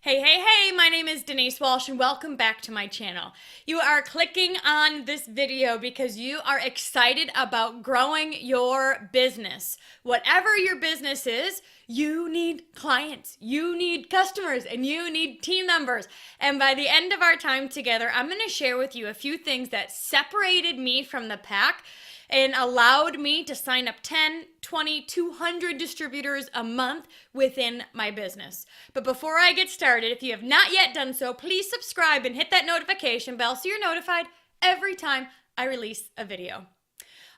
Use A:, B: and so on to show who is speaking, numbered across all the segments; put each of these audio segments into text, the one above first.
A: Hey, my name is Denise Walsh and welcome back to my channel. You are clicking on this video because you are excited about growing your business. Whatever your business is, you need clients, you need customers, and you need team members. And by the end of our time together, I'm going to share with you a few things that separated me from the pack and allowed me to sign up 10, 20, 200 distributors a month within my business. But before I get started, if you have not yet done so, please subscribe and hit that notification bell so you're notified every time I release a video.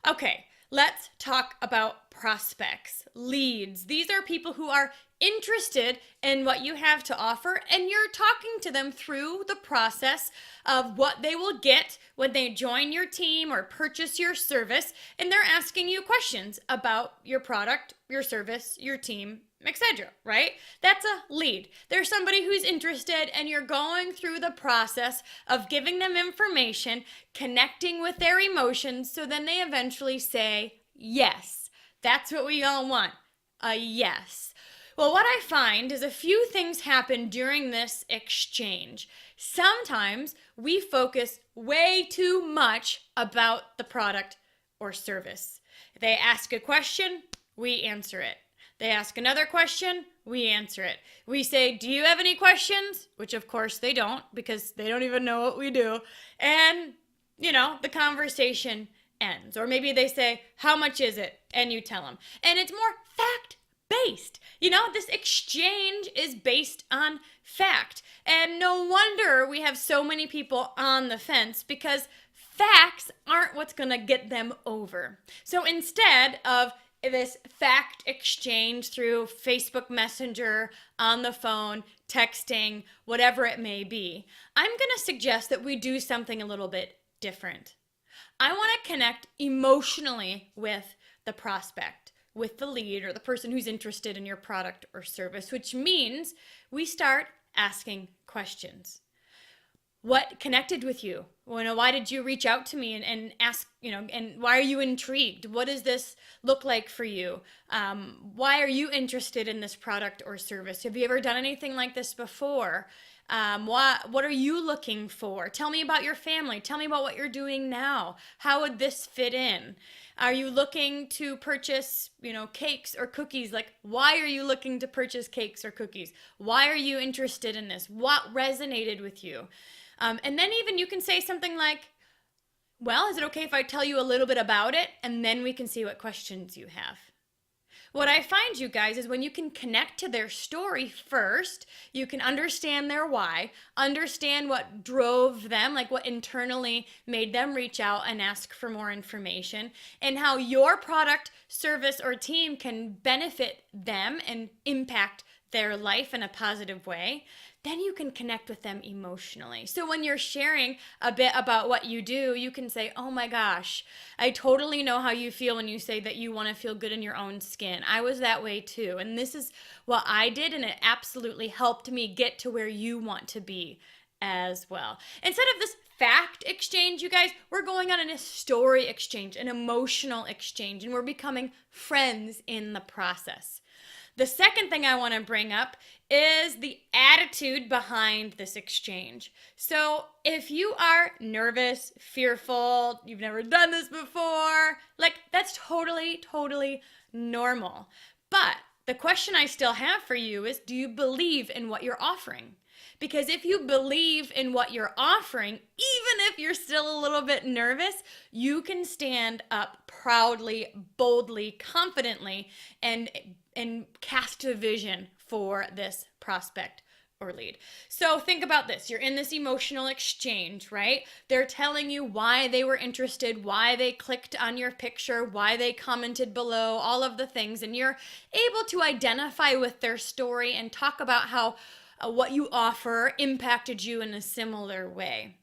A: Okay, let's talk about prospects, leads. These are people who are interested in what you have to offer, and you're talking to them through the process of what they will get when they join your team or purchase your service, and they're asking you questions about your product, your service, your team, etc., right? That's a lead. There's somebody who's interested and you're going through the process of giving them information, connecting with their emotions, so then they eventually say yes. That's what we all want, a yes. Well, what I find is a few things happen during this exchange. Sometimes we focus way too much about the product or service. They ask a question, we answer it. They ask another question, we answer it. We say, do you have any questions? Which of course they don't, because they don't even know what we do. And, the conversation ends. Or maybe they say, how much is it? And you tell them. And it's more fact-based. This exchange is based on fact. And no wonder we have so many people on the fence, because facts aren't what's going to get them over. So instead of this fact exchange through Facebook Messenger, on the phone, texting, whatever it may be, I'm going to suggest that we do something a little bit different. I want to connect emotionally with the prospect, with the lead or the person who's interested in your product or service, which means we start asking questions. What connected with you? Why did you reach out to me and ask, and why are you intrigued? What does this look like for you? Why are you interested in this product or service? Have you ever done anything like this before? What are you looking for? Tell me about your family. Tell me about what you're doing now. How would this fit in? Are you looking to purchase, cakes or cookies? Like, why are you looking to purchase cakes or cookies? Why are you interested in this? What resonated with you? And then even you can say something like, well, is it okay if I tell you a little bit about it? And then we can see what questions you have. What I find, you guys, is when you can connect to their story first, you can understand their why, understand what drove them, like what internally made them reach out and ask for more information, and how your product, service, or team can benefit them and impact their life in a positive way. Then you can connect with them emotionally. So when you're sharing a bit about what you do, you can say, oh my gosh, I totally know how you feel when you say that you want to feel good in your own skin. I was that way too. And this is what I did, and it absolutely helped me get to where you want to be as well. Instead of this fact exchange, you guys, we're going on a story exchange, an emotional exchange, and we're becoming friends in the process. The second thing I want to bring up is the attitude behind this exchange. So if you are nervous, fearful, you've never done this before, that's totally normal. But the question I still have for you is, do you believe in what you're offering? Because if you believe in what you're offering, even if you're still a little bit nervous, you can stand up proudly, boldly, confidently, and cast a vision for this prospect or lead. So think about this. You're in this emotional exchange, right? They're telling you why they were interested, why they clicked on your picture, why they commented below, all of the things. And you're able to identify with their story and talk about how what you offer impacted you in a similar way.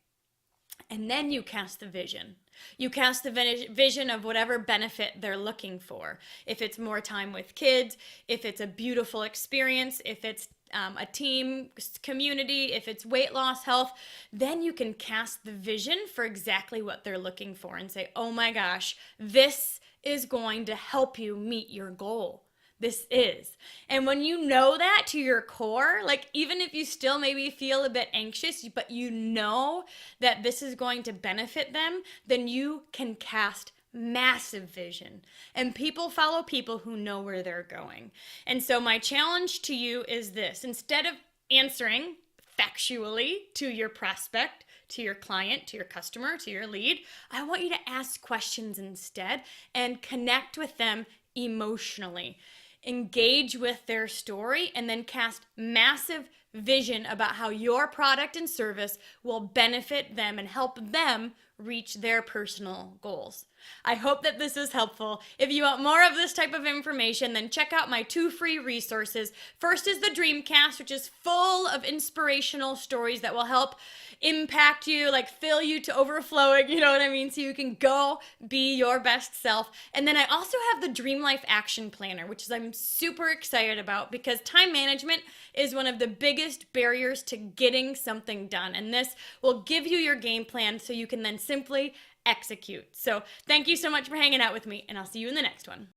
A: And then you cast the vision. You cast the vision of whatever benefit they're looking for. If it's more time with kids, if it's a beautiful experience, if it's a team, community, if it's weight loss, health, then you can cast the vision for exactly what they're looking for and say, oh my gosh, this is going to help you meet your goal. this is. And when you know that to your core, like even if you still maybe feel a bit anxious, but you know that this is going to benefit them, then you can cast massive vision. And people follow people who know where they're going. And so my challenge to you is this: instead of answering factually to your prospect, to your client, to your customer, to your lead, I want you to ask questions instead and connect with them emotionally. Engage with their story and then cast massive vision about how your product and service will benefit them and help them reach their personal goals. I hope that this is helpful. If you want more of this type of information, then check out my 2 free resources. First is the Dreamcast, which is full of inspirational stories that will help impact you, like fill you to overflowing, you know what I mean? So you can go be your best self. And then I also have the Dream Life Action Planner, which is I'm super excited about because time management is one of the biggest barriers to getting something done. And this will give you your game plan so you can then simply execute. So thank you so much for hanging out with me, and I'll see you in the next one.